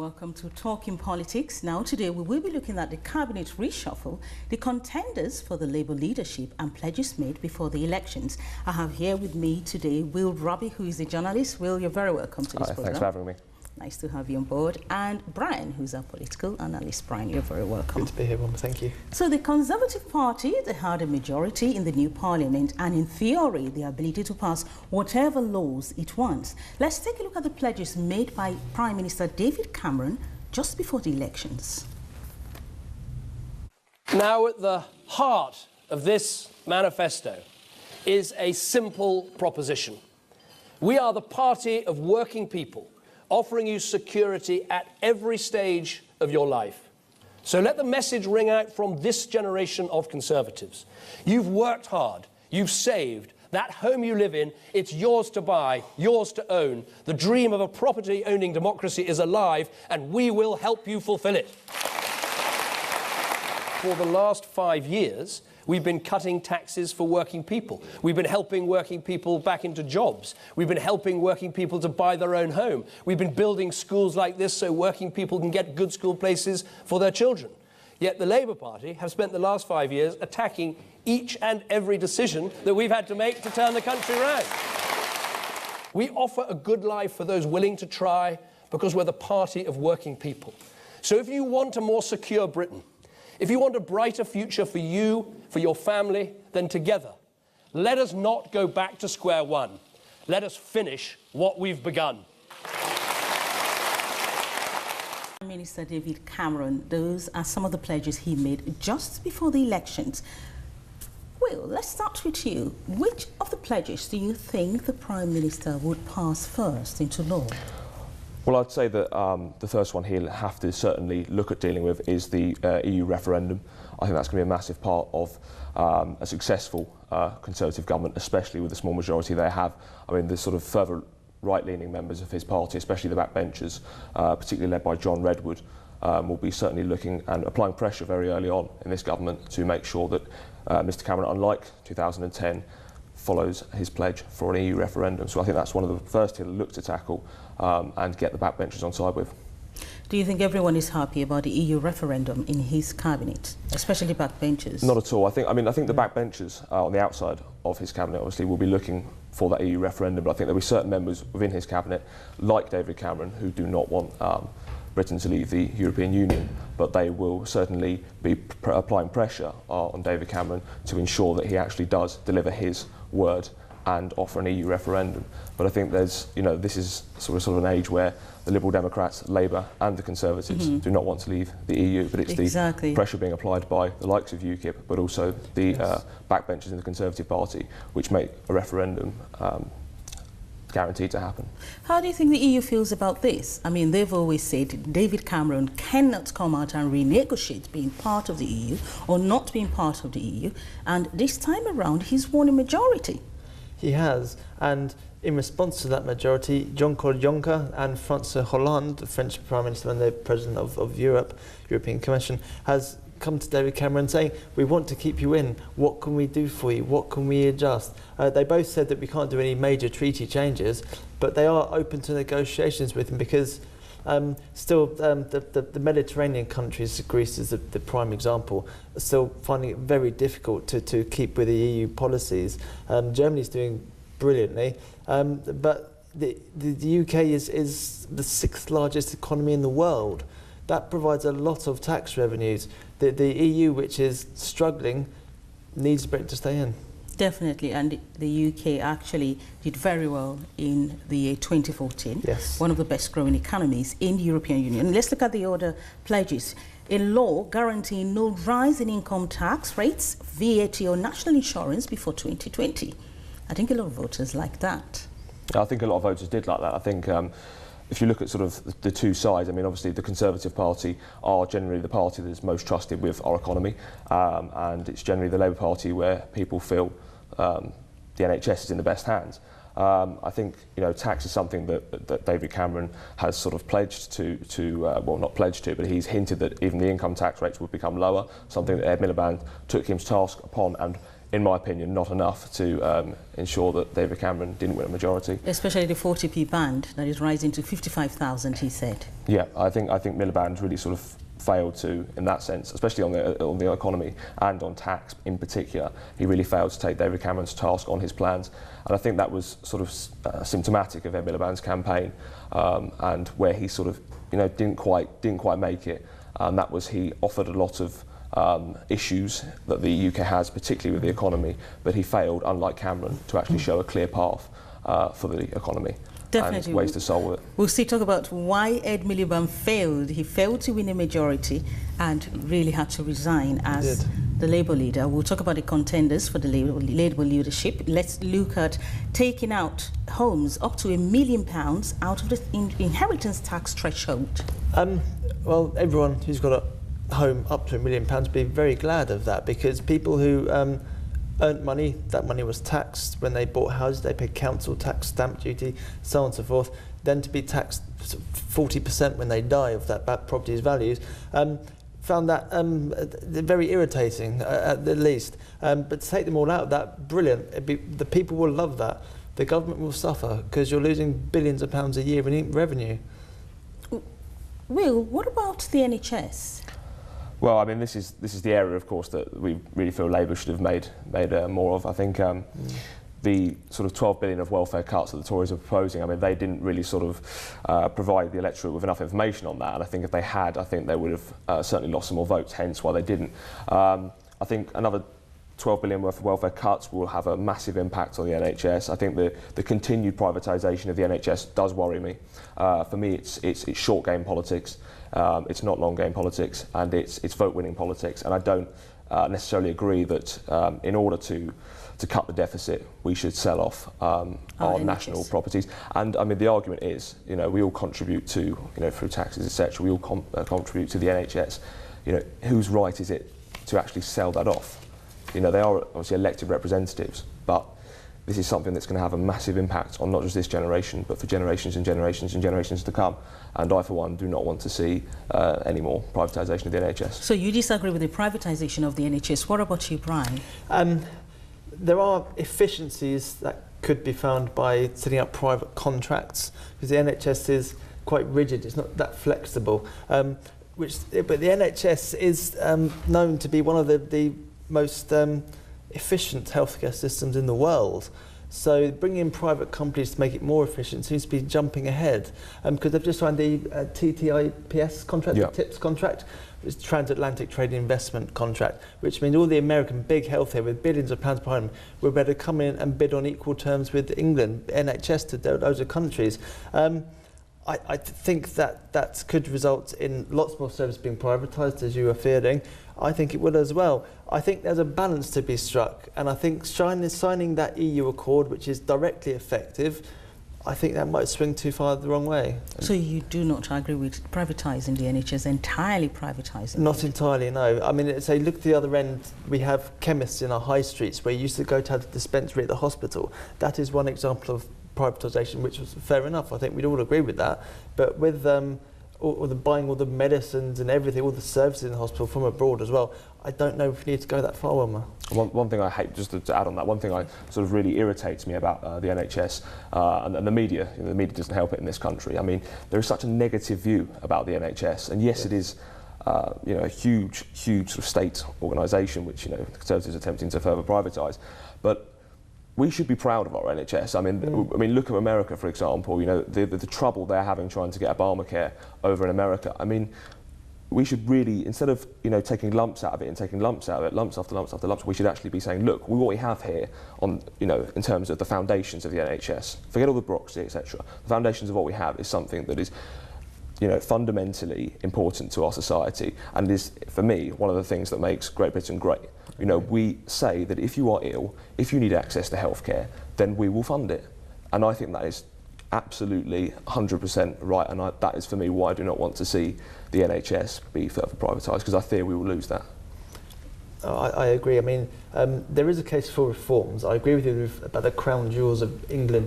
welcome to Talking Politics. Now today we will be looking at the cabinet reshuffle, the contenders for the Labour leadership and pledges made before the elections. I have here with me today Will Robbie, who is a journalist. Will, you're very welcome to this program. Thanks for having me. Nice to have you on board. And Brian, who's our political analyst. Brian, you're very welcome. Good to be here, Mum. Thank you. So the Conservative Party, they had a majority in the new parliament and in theory the ability to pass whatever laws it wants. Let's take a look at the pledges made by Prime Minister David Cameron just before the elections. Now at the heart of this manifesto is a simple proposition. We are the party of working people, offering you security at every stage of your life. So let the message ring out from this generation of Conservatives. You've worked hard, you've saved. That home you live in, it's yours to buy, yours to own. The dream of a property-owning democracy is alive, and we will help you fulfill it. For the last 5 years, we've been cutting taxes for working people. We've been helping working people back into jobs. We've been helping working people to buy their own home. We've been building schools like this so working people can get good school places for their children. Yet the Labour Party have spent the last 5 years attacking each and every decision that we've had to make to turn the country around. We offer a good life for those willing to try because we're the party of working people. So if you want a more secure Britain, if you want a brighter future for you, for your family, then together, let us not go back to square one. Let us finish what we've begun. Prime Minister David Cameron, those are some of the pledges he made just before the elections. Well, let's start with you. Which of the pledges do you think the Prime Minister would pass first into law? Well, I'd say that the first one he'll have to certainly look at dealing with is the EU referendum. I think that's going to be a massive part of a successful Conservative government, especially with the small majority they have. I mean, the sort of further right-leaning members of his party, especially the backbenchers, particularly led by John Redwood, will be certainly looking and applying pressure very early on in this government to make sure that Mr Cameron, unlike 2010, follows his pledge for an EU referendum. So I think that's one of the first he'll look to tackle and get the backbenchers on side with. Do you think everyone is happy about the EU referendum in his cabinet, especially backbenchers? Not at all. I think the backbenchers on the outside of his cabinet obviously will be looking for that EU referendum, but I think there'll be certain members within his cabinet, like David Cameron, who do not want Britain to leave the European Union, but they will certainly be applying pressure on David Cameron to ensure that he actually does deliver his word and offer an EU referendum. But I think there's, this is sort of an age where the Liberal Democrats, Labour and the Conservatives do not want to leave the EU, but it's the pressure being applied by the likes of UKIP, but also the backbenchers in the Conservative Party, which make a referendum guaranteed to happen. How do you think the EU feels about this? I mean, they've always said David Cameron cannot come out and renegotiate being part of the EU or not being part of the EU, and this time around he's won a majority. He has, and in response to that majority, Jean-Claude Juncker and François Hollande, the French Prime Minister and the President of European Commission, has come to David Cameron saying, we want to keep you in, what can we do for you, what can we adjust? They both said that we can't do any major treaty changes, but they are open to negotiations with him because the Mediterranean countries, Greece is the prime example, are still finding it very difficult to keep with the EU policies. Germany's doing brilliantly, but the UK is the 6th largest economy in the world. That provides a lot of tax revenues. The EU, which is struggling, needs Britain to stay in. Definitely, and the UK actually did very well in the year 2014. Yes. One of the best growing economies in the European Union. Let's look at the other pledges. A law guaranteeing no rise in income tax rates, VAT or national insurance before 2020. I think a lot of voters like that. I think a lot of voters did like that. I think if you look at sort of the two sides, I mean, obviously the Conservative Party are generally the party that is most trusted with our economy, and it's generally the Labour Party where people feel the NHS is in the best hands. I think tax is something that David Cameron has sort of pledged well, not pledged to, but he's hinted that even the income tax rates would become lower, something that Ed Miliband took him to task upon and in my opinion, not enough to ensure that David Cameron didn't win a majority. Especially the 40p band that is rising to 55,000, he said. Yeah, I think Miliband's really sort of failed to, in that sense, especially on the economy and on tax in particular. He really failed to take David Cameron's task on his plans, and I think that was sort of symptomatic of Ed Miliband's campaign, and where he sort of, didn't quite make it. And that was, he offered a lot of issues that the UK has, particularly with the economy, but he failed, unlike Cameron, to actually show a clear path for the economy. Definitely. And ways to solve it. We'll still talk about why Ed Miliband failed. He failed to win a majority and really had to resign as the Labour leader. We'll talk about the contenders for the Labour leadership. Let's look at taking out homes up to £1 million out of the inheritance tax threshold. Well, everyone who's got a home up to £1 million would be very glad of that, because people who earned money, that money was taxed when they bought houses, they paid council tax, stamp duty, so on and so forth, then to be taxed 40% when they die of that property's values. Found that very irritating, at the least. But to take them all out of that, brilliant. The people will love that. The government will suffer because you're losing billions of pounds a year in revenue. Will, what about the NHS? Well, I mean, this is the area, of course, that we really feel Labour should have made more of. I think the sort of 12 billion of welfare cuts that the Tories are proposing, I mean, they didn't really sort of provide the electorate with enough information on that. And I think if they had, I think they would have certainly lost some more votes, hence why they didn't. I think another 12 billion worth of welfare cuts will have a massive impact on the NHS. I think the continued privatisation of the NHS does worry me. For me, it's short game politics. It's not long game politics, and it's vote winning politics. And I don't necessarily agree that in order to cut the deficit, we should sell off our national properties. And I mean, the argument is, we all contribute to, through taxes, etc. We all contribute to the NHS. Whose right is it to actually sell that off? They are obviously elected representatives, but this is something that's going to have a massive impact on not just this generation, but for generations and generations and generations to come. And I, for one, do not want to see any more privatisation of the NHS. So you disagree with the privatisation of the NHS. What about you, Brian? There are efficiencies that could be found by setting up private contracts, because the NHS is quite rigid. It's not that flexible. But the NHS is known to be one of the most efficient healthcare systems in the world. So bringing in private companies to make it more efficient seems to be jumping ahead, because they've just signed the TTIPS contract, the TIPS contract, which is Transatlantic Trade Investment Contract, which means all the American big healthcare with billions of pounds behind them will be able to come in and bid on equal terms with England, NHS, to those other countries. I think that could result in lots more services being privatised, as you were fearing. I think it would as well. I think there's a balance to be struck, and I think signing that EU accord, which is directly effective, I think that might swing too far the wrong way. So you do not agree with privatising the NHS, entirely privatising? Not entirely, no. I mean, say, look at the other end. We have chemists in our high streets where you used to go to have a dispensary at the hospital. That is one example of privatisation, which was fair enough. I think we'd all agree with that. But with all the buying all the medicines and everything, all the services in the hospital from abroad as well, I don't know if we need to go that far, Wilma. One thing I hate, just to add on that, one thing I sort of really irritates me about the NHS and the media, the media doesn't help it in this country. I mean, there is such a negative view about the NHS, and yes, it is a huge sort of state organisation, which the Conservatives are attempting to further privatise, but we should be proud of our NHS. I mean, look at America, for example. The trouble they're having trying to get Obamacare over in America. I mean, we should really, instead of taking lumps out of it and taking lumps out of it, lumps after lumps after lumps, we should actually be saying, look, what we have here on, in terms of the foundations of the NHS. Forget all the bureaucracy, etc. The foundations of what we have is something that is, fundamentally important to our society, and is, for me, one of the things that makes Great Britain great. We say that if you are ill, if you need access to healthcare, then we will fund it. And I think that is absolutely 100% right, and that is, for me, why I do not want to see the NHS be further privatised, because I fear we will lose that. I agree. I mean, there is a case for reforms. I agree with you about the crown jewels of England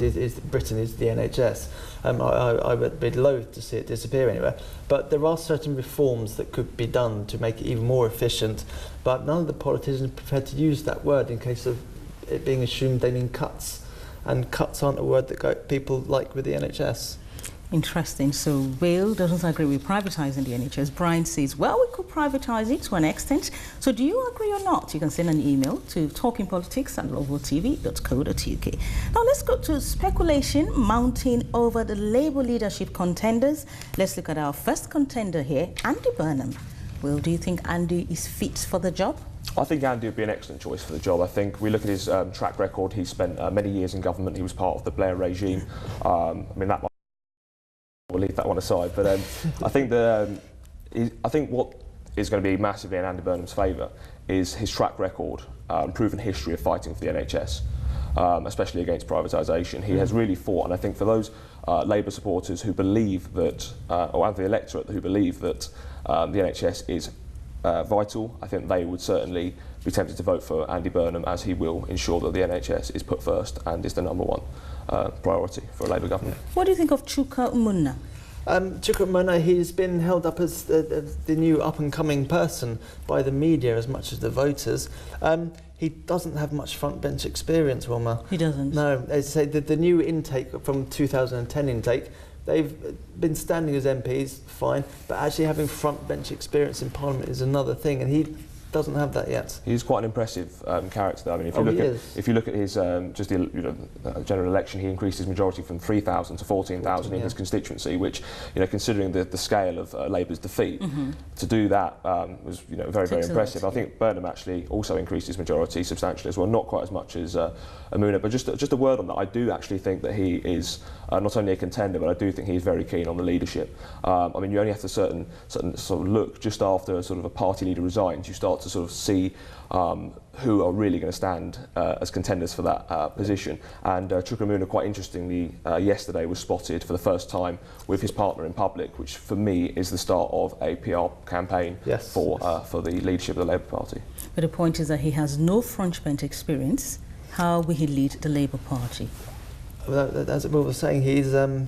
Britain is the NHS. I would be loath to see it disappear anywhere. But there are certain reforms that could be done to make it even more efficient. But none of the politicians prefer to use that word in case of it being assumed they mean cuts. And cuts aren't a word that people like with the NHS. Interesting. So Will doesn't agree with privatising the NHS. Brian says, well, we could privatise it to an extent. So do you agree or not? You can send an email to talkingpolitics@globaltv.co.uk. Now let's go to speculation mounting over the Labour leadership contenders. Let's look at our first contender here, Andy Burnham. Will, do you think Andy is fit for the job? I think Andy would be an excellent choice for the job. I think we look at his track record. He spent many years in government. He was part of the Blair regime. I mean, that might... We'll leave that one aside, but I think what is going to be massively in Andy Burnham's favour is his track record, proven history of fighting for the NHS, especially against privatisation. He has really fought, and I think for those Labour supporters who believe that, or the electorate who believe that the NHS is vital, I think they would certainly be tempted to vote for Andy Burnham, as he will ensure that the NHS is put first and is the #1 priority for a Labour government. What do you think of Chuka Umunna? Chuka Umunna, he's been held up as the new up-and-coming person by the media as much as the voters. He doesn't have much front-bench experience, Wilma. He doesn't? No. As I say, the new intake from 2010 intake, they've been standing as MPs, fine, but actually having front-bench experience in Parliament is another thing, and he doesn't have that yet. He's quite an impressive character, though. I mean, if you look at his just the general election, he increased his majority from 3,000 to 14,000 in his constituency, which, considering the scale of Labour's defeat, to do that was very impressive. I think Burnham actually also increased his majority substantially as well, not quite as much as Umunna, but just a word on that. I do actually think that he is not only a contender, but I do think he's very keen on the leadership. I mean, you only have to certain sort of look just after sort of a party leader resigns, you start to sort of see who are really going to stand as contenders for that position. And Chuka Umunna, quite interestingly, yesterday was spotted for the first time with his partner in public, which for me is the start of a PR campaign for the leadership of the Labour Party. But the point is that he has no front-bench experience. How will he lead the Labour Party? Well, as Will was saying, he's a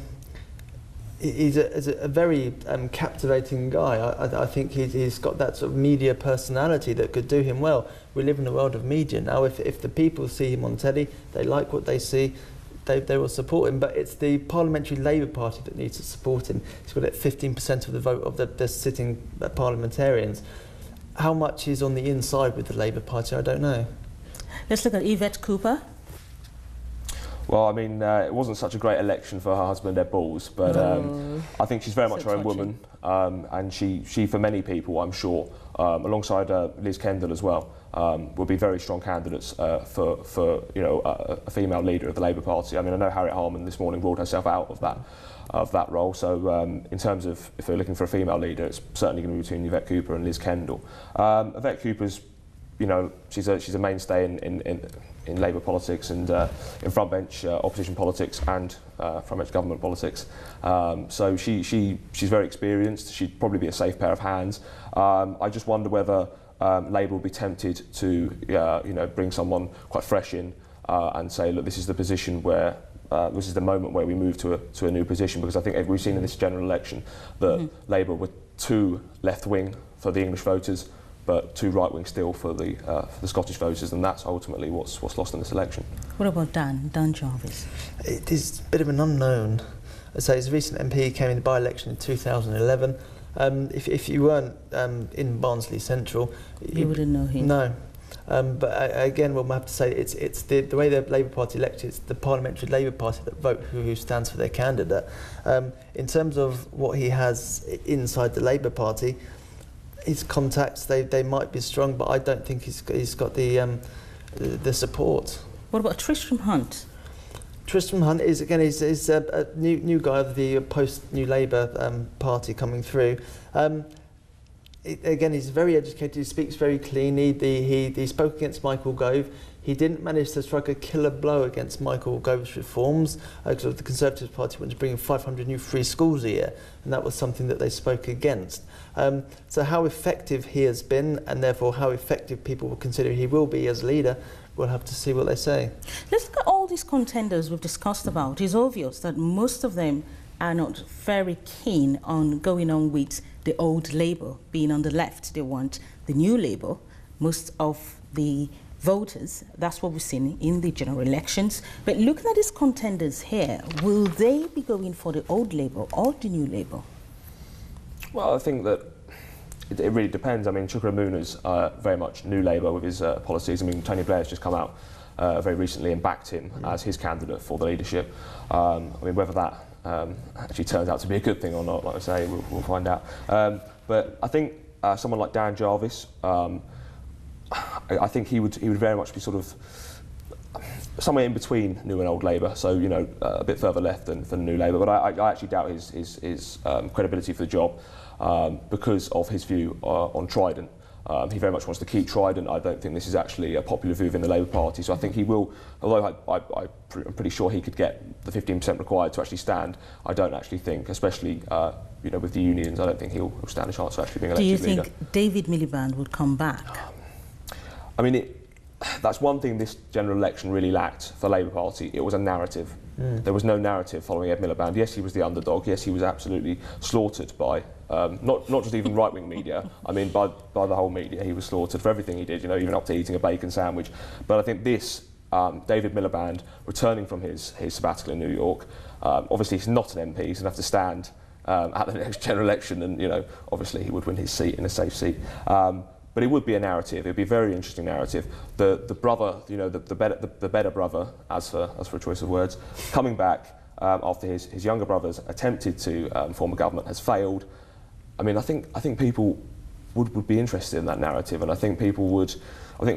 very captivating guy. I think he's got that sort of media personality that could do him well. We live in a world of media now. If the people see him on telly, they like what they see, they will support him. But it's the Parliamentary Labour Party that needs to support him. He's got 15% of the vote of the sitting parliamentarians. How much is on the inside with the Labour Party, I don't know. Let's look at Yvette Cooper. Well, I mean, it wasn't such a great election for her husband, Ed Balls, but I think she's very much her own woman, and she, for many people, I'm sure, alongside Liz Kendall as well, will be very strong candidates for a female leader of the Labour Party. I mean, I know Harriet Harman this morning ruled herself out of that role, so in terms of if we're looking for a female leader, it's certainly going to be between Yvette Cooper and Liz Kendall. Yvette Cooper's, she's a mainstay in Labour politics and in frontbench opposition politics and frontbench government politics. So she's very experienced. She'd probably be a safe pair of hands. I just wonder whether Labour will be tempted to bring someone quite fresh in and say, look, this is the position where this is the moment where we move to a new position, because I think we've seen in this general election that Labour were too left-wing for the English voters, but too right-wing still for the Scottish voters, and that's ultimately what's lost in this election. What about Dan Jarvis? It is a bit of an unknown. So he's a recent MP, he came in the by-election in 2011. If you weren't in Barnsley Central, you wouldn't know him. No. But again, we'll have to say it's the way the Labour Party elects, it's the Parliamentary Labour Party that vote who stands for their candidate. In terms of what he has inside the Labour Party, his contacts, they might be strong, but I don't think he's got the support. What about Tristram Hunt? Tristram Hunt is a new guy of the post-New Labour party coming through. again, he's very educated, he speaks very cleanly, he spoke against Michael Gove. He didn't manage to strike a killer blow against Michael Gove's reforms, because the Conservative Party wanted to bring in 500 new free schools a year, and that was something that they spoke against. So how effective he has been, and therefore how effective people will consider he will be as leader, we'll have to see what they say. Let's look at all these contenders we've discussed about. It's obvious that most of them are not very keen on going on with the old Labour, being on the left. They want the new Labour. Most of the voters, that's what we've seen in the general elections. But looking at these contenders here, will they be going for the old Labour or the new Labour? Well, I think that it really depends. I mean, Chuka Umuna's very much new Labour with his policies. I mean, Tony Blair's just come out very recently and backed him as his candidate for the leadership. I mean, whether that actually turns out to be a good thing or not, like I say, we'll find out. But I think someone like Dan Jarvis, I think he would very much be sort of somewhere in between New and Old Labour, so you know a bit further left than New Labour. But I actually doubt his credibility for the job because of his view on Trident. He very much wants to keep Trident. I don't think this is actually a popular view within the Labour Party. So I think he will, although I'm pretty sure he could get the 15% required to actually stand. I don't actually think, especially you know with the unions, I don't think he'll stand a chance of actually being elected leader. Do you think David Miliband would come back? I mean, that's one thing this general election really lacked for the Labour Party. It was a narrative. There was no narrative following Ed Miliband. Yes, he was the underdog. Yes, he was absolutely slaughtered by, not just even right-wing media, I mean by the whole media. He was slaughtered for everything he did, you know, even up to eating a bacon sandwich. But I think this, David Miliband, returning from his sabbatical in New York, obviously he's not an MP, he's going to have to stand at the next general election, and, you know, obviously he would win his seat in a safe seat. But it would be a narrative. It would be a very interesting narrative. The brother, you know, the better brother, as for a choice of words, coming back after his younger brothers attempted to form a government, has failed. I mean, I think people would be interested in that narrative, and I think people would,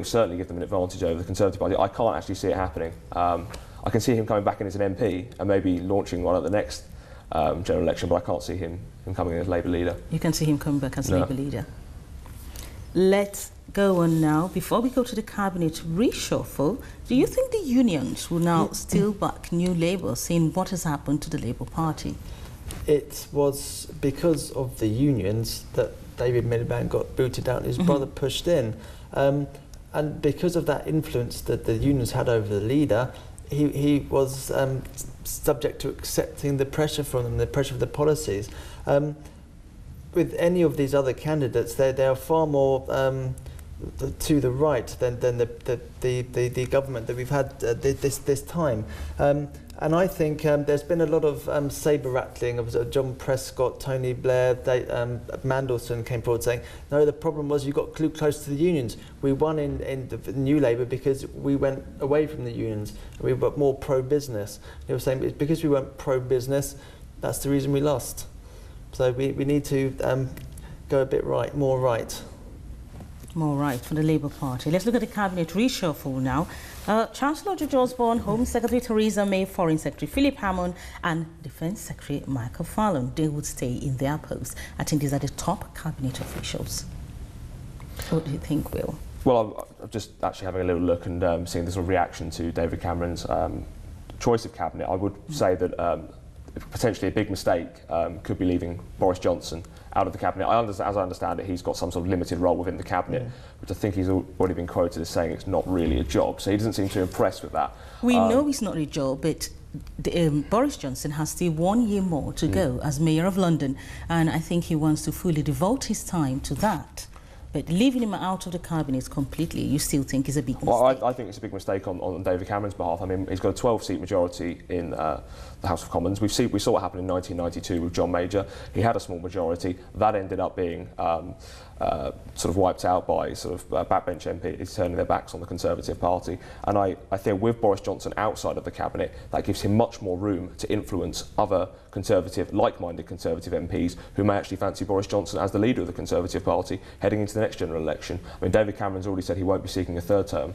certainly give them an advantage over the Conservative Party. I can't actually see it happening. I can see him coming back in as an MP and maybe launching one at the next general election, but I can't see him coming in as Labour leader. You can see him coming back as Labour leader. Let's go on now. Before we go to the cabinet reshuffle, do you think the unions will now still back New Labour, seeing what has happened to the Labour Party? It was because of the unions that David Miliband got booted out and his brother pushed in. And because of that influence that the unions had over the leader, he was subject to accepting the pressure from them, the pressure of the policies. With any of these other candidates, they are far more to the right than the government that we've had this time. And I think there's been a lot of sabre rattling of John Prescott, Tony Blair, Mandelson came forward saying, no, the problem was you got too close to the unions. We won in the New Labour because we went away from the unions. We were more pro-business. They were saying it's because we weren't pro-business, that's the reason we lost. So we need to go a bit right, more right. More right for the Labour Party. Let's look at the cabinet reshuffle now. Chancellor George Osborne, Home Secretary Theresa May, Foreign Secretary Philip Hammond and Defence Secretary Michael Fallon. They would stay in their posts. I think these are the top cabinet officials. What do you think, Will? Well, I'm just actually having a little look and seeing the sort of reaction to David Cameron's choice of cabinet. I would say that potentially a big mistake could be leaving Boris Johnson out of the cabinet. As I understand it, he's got some sort of limited role within the cabinet, which I think he's already been quoted as saying it's not really a job. So he doesn't seem too impressed with that. We know it's not a job, but Boris Johnson has still 1 year more to go as Mayor of London, and I think he wants to fully devote his time to that. But leaving him out of the cabinet completely, you still think is a big mistake? Well, I think it's a big mistake on David Cameron's behalf. I mean, he's got a 12-seat majority in the House of Commons. We saw what happened in 1992 with John Major. He had a small majority. That ended up being sort of wiped out by sort of backbench MPs turning their backs on the Conservative Party. And I think with Boris Johnson outside of the cabinet, that gives him much more room to influence other Conservative, like-minded Conservative MPs who may actually fancy Boris Johnson as the leader of the Conservative Party heading into the next general election. I mean, David Cameron's already said he won't be seeking a third-term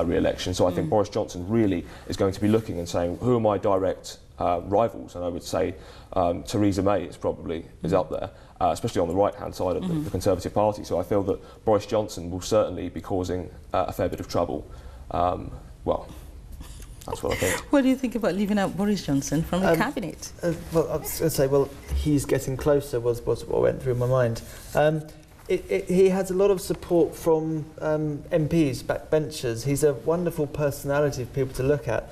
re-election, so I think Boris Johnson really is going to be looking and saying, who are my direct rivals? And I would say Theresa May is up there. especially on the right-hand side of the Conservative Party. So I feel that Boris Johnson will certainly be causing a fair bit of trouble. Well, that's what I think. What do you think about leaving out Boris Johnson from the cabinet? Well, I was going to say, well, he's getting closer was what went through my mind. He has a lot of support from MPs, backbenchers. He's a wonderful personality for people to look at.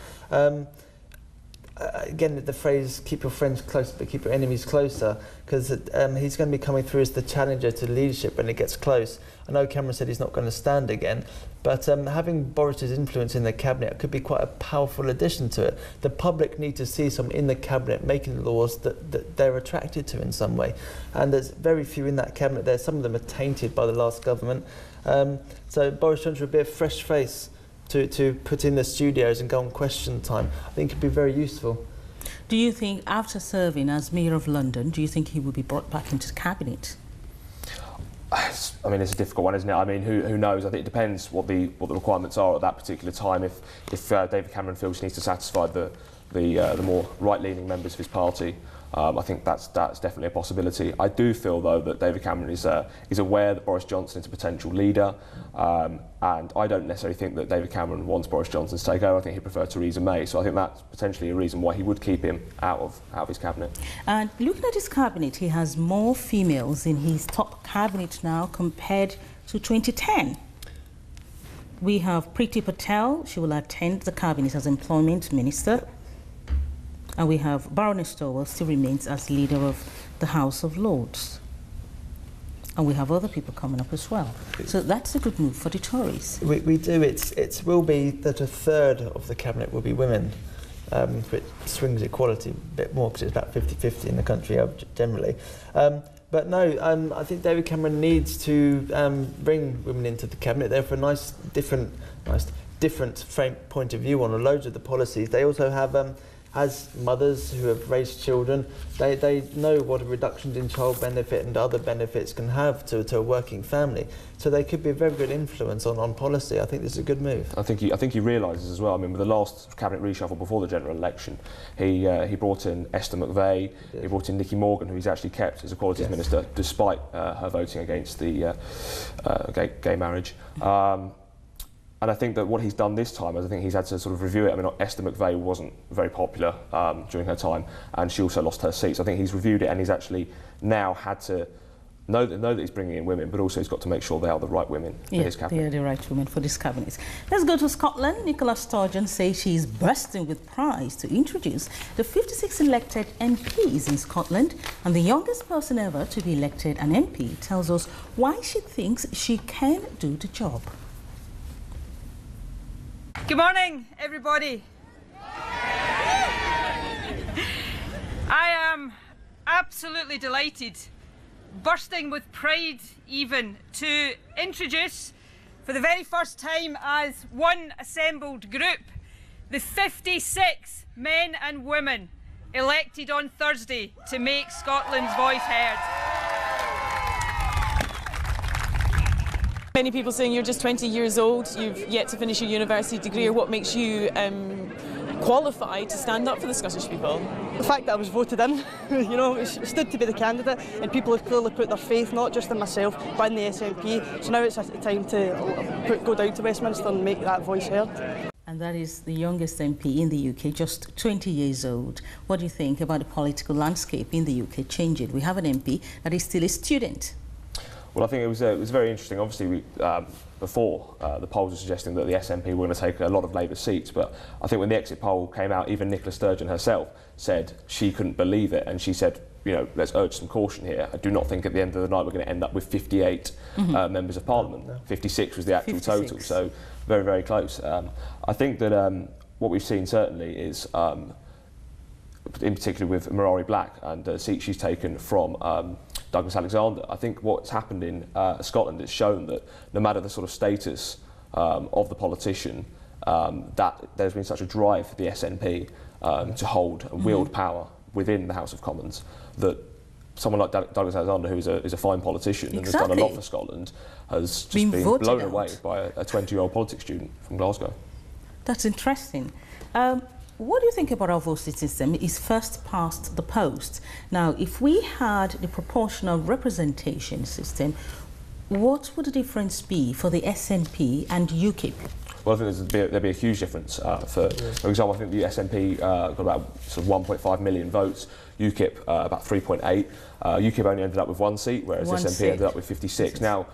Again, the phrase, keep your friends close but keep your enemies closer, because he's going to be coming through as the challenger to leadership when it gets close. I know Cameron said he's not going to stand again, but having Boris's influence in the cabinet could be quite a powerful addition to it. The public need to see someone in the cabinet making laws that they're attracted to in some way. And there's very few in that cabinet there. Some of them are tainted by the last government. So Boris Johnson would be a fresh face to put in the studios and go on Question Time. I think it'd be very useful. Do you think, after serving as Mayor of London, do you think he will be brought back into the cabinet? I mean, it's a difficult one, isn't it? I mean, who knows? I think it depends what the requirements are at that particular time. If David Cameron feels he needs to satisfy the more right-leaning members of his party, I think that's definitely a possibility. I do feel, though, that David Cameron is aware that Boris Johnson is a potential leader, and I don't necessarily think that David Cameron wants Boris Johnson to take over. I think he'd prefer Theresa May, so I think that's potentially a reason why he would keep him out of his cabinet. And looking at his cabinet, he has more females in his top cabinet now compared to 2010. We have Priti Patel. She will attend the cabinet as Employment Minister. And we have Baroness Tory still remains as leader of the House of Lords. And we have other people coming up as well. So that's a good move for the Tories. We do. It will be that a third of the cabinet will be women, which swings equality a bit more because it's about 50-50 in the country generally. But no, I think David Cameron needs to bring women into the cabinet. They're for a nice different point of view on loads of the policies. They also have as mothers who have raised children, they know what a reduction in child benefit and other benefits can have to a working family. So they could be a very good influence on policy. I think this is a good move. I think he realises as well. I mean, with the last cabinet reshuffle before the general election, he brought in Esther McVey, he brought in Nicky Morgan, who he's actually kept as Equalities Minister, despite her voting against the gay marriage. And I think that what he's done this time is I think he's had to sort of review it. I mean, Esther McVey wasn't very popular during her time, and she also lost her seat. So I think he's reviewed it, and he's actually now had to know that he's bringing in women, but also he's got to make sure they are the right women for his cabinet. They are the right women for this cabinet. Let's go to Scotland. Nicola Sturgeon says she's bursting with pride to introduce the 56 elected MPs in Scotland, and the youngest person ever to be elected an MP tells us why she thinks she can do the job. Good morning, everybody. I am absolutely delighted, bursting with pride even, to introduce for the very first time as one assembled group the 56 men and women elected on Thursday to make Scotland's voice heard. Many people saying you're just 20 years old, you've yet to finish your university degree, or what makes you qualified to stand up for the Scottish people? The fact that I was voted in, you know, stood to be the candidate, and people have clearly put their faith not just in myself but in the SNP. So now it's time to go down to Westminster and make that voice heard. And that is the youngest MP in the UK, just 20 years old. What do you think about the political landscape in the UK changing? We have an MP that is still a student. Well, I think it was very interesting. Obviously, before the polls were suggesting that the SNP were going to take a lot of Labour seats, but I think when the exit poll came out, even Nicola Sturgeon herself said she couldn't believe it, and she said, you know, let's urge some caution here. I do not think at the end of the night we're going to end up with 58 members of Parliament. No. 56 was the actual 56. Total, so very, very close. I think that what we've seen certainly is, in particular with Murari Black and the seat she's taken from Douglas Alexander, I think what's happened in Scotland has shown that no matter the sort of status of the politician, that there's been such a drive for the SNP to hold and wield power within the House of Commons, that someone like Douglas Alexander, who is a fine politician and has done a lot for Scotland, has just been blown away by a 20-year-old politics student from Glasgow. That's interesting. what do you think about our voting system? It's first past the post. Now, if we had the proportional representation system, what would the difference be for the SNP and UKIP? Well, I think there'd be a huge difference. For example, I think the SNP got about sort of 1.5 million votes, UKIP about 3.8. UKIP only ended up with 1 seat, whereas SNP ended up with 56. Now,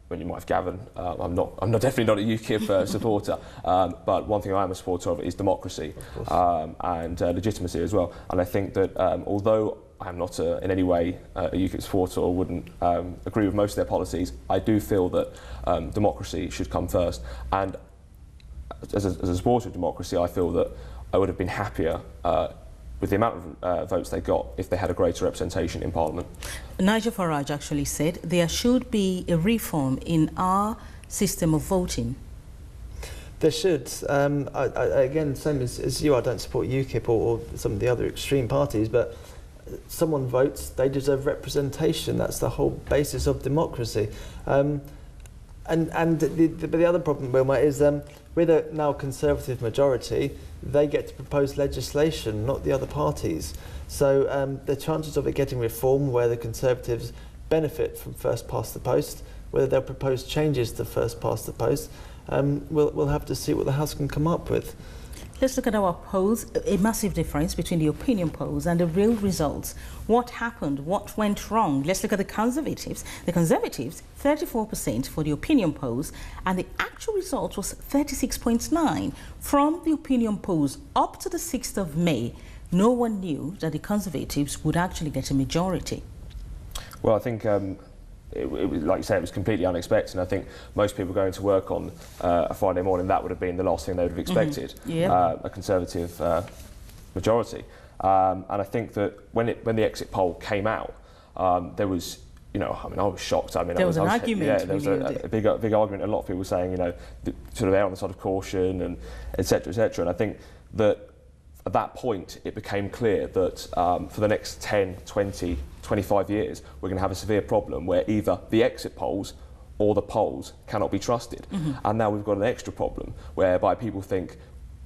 when you might have gathered, I'm definitely not a UKIP supporter, but one thing I am a supporter of is democracy and legitimacy as well. And I think that although I am not in any way a UKIP supporter or wouldn't agree with most of their policies, I do feel that democracy should come first. And as a supporter of democracy, I feel that I would have been happier with the amount of votes they got if they had a greater representation in Parliament. Nigel Farage actually said there should be a reform in our system of voting. There should. Again, same as you, I don't support UKIP or some of the other extreme parties, but someone votes, they deserve representation. That's the whole basis of democracy. But the other problem, Wilma, is with a now Conservative majority, they get to propose legislation, not the other parties. So the chances of it getting reform where the Conservatives benefit from first past the post, whether they'll propose changes to first past the post, we'll have to see what the House can come up with. Let's look at our polls, a massive difference between the opinion polls and the real results. What happened? What went wrong? Let's look at the Conservatives. The Conservatives, 34% for the opinion polls, and the actual result was 36.9. From the opinion polls up to the 6th of May, no one knew that the Conservatives would actually get a majority. Well, I think like you say, it was completely unexpected. And I think most people going to work on a Friday morning, that would have been the last thing they would have expected, a Conservative majority. And I think that when the exit poll came out, there was, I was shocked. I mean, there was an argument. Yeah, there was a big argument. A lot of people saying, sort of err on the side of caution and et cetera, et cetera. And I think that at that point, it became clear that for the next 10, 20, 25 years, we're going to have a severe problem where either the exit polls or the polls cannot be trusted. And now we've got an extra problem whereby people think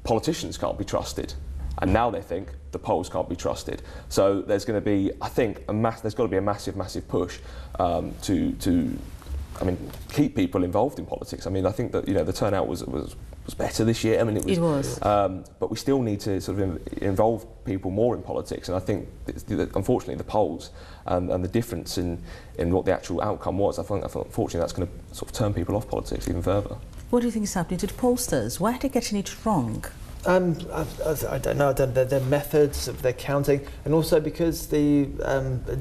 politicians can't be trusted. And now they think the polls can't be trusted. So there's going to be, I think, there's got to be a massive, massive push to keep people involved in politics. I mean, I think that, the turnout was better this year. I mean, it was. But we still need to sort of involve people more in politics. And I think, unfortunately, the polls and the difference in what the actual outcome was, I think unfortunately that's going to sort of turn people off politics even further. What do you think is happening to the pollsters? Why are they getting it wrong? I don't know, their methods of their counting, and also because the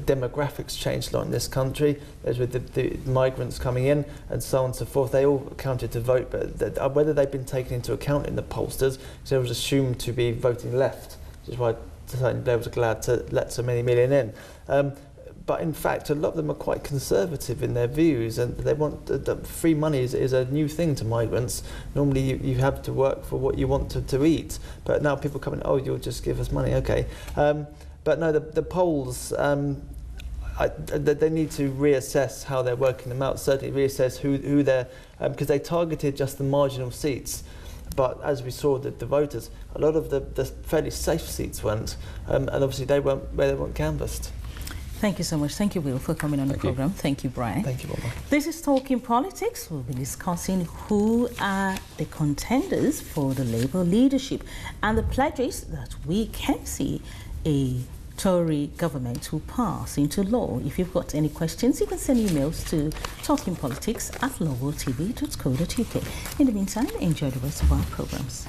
demographics changed a lot in this country, as with the migrants coming in and so on and so forth, they all counted to vote, but whether they've been taken into account in the pollsters, because it was assumed to be voting left, which is why Tony Blair was glad to let so many million in. But in fact, a lot of them are quite conservative in their views, and they want free money is a new thing to migrants. Normally, you have to work for what you want to eat, but now people come in, oh, you'll just give us money, okay. But no, the polls, they need to reassess how they're working them out. Certainly, reassess who they're because they targeted just the marginal seats. But as we saw, the voters, a lot of the fairly safe seats went, and obviously they weren't canvassed. Thank you so much. Thank you, Will, for coming on the programme. Thank you, Brian. Thank you, Mama. This is Talking Politics. We'll be discussing who are the contenders for the Labour leadership and the pledges that we can see a Tory government will pass into law. If you've got any questions, you can send emails to talkingpolitics@lowelltv.co.uk. In the meantime, enjoy the rest of our programmes.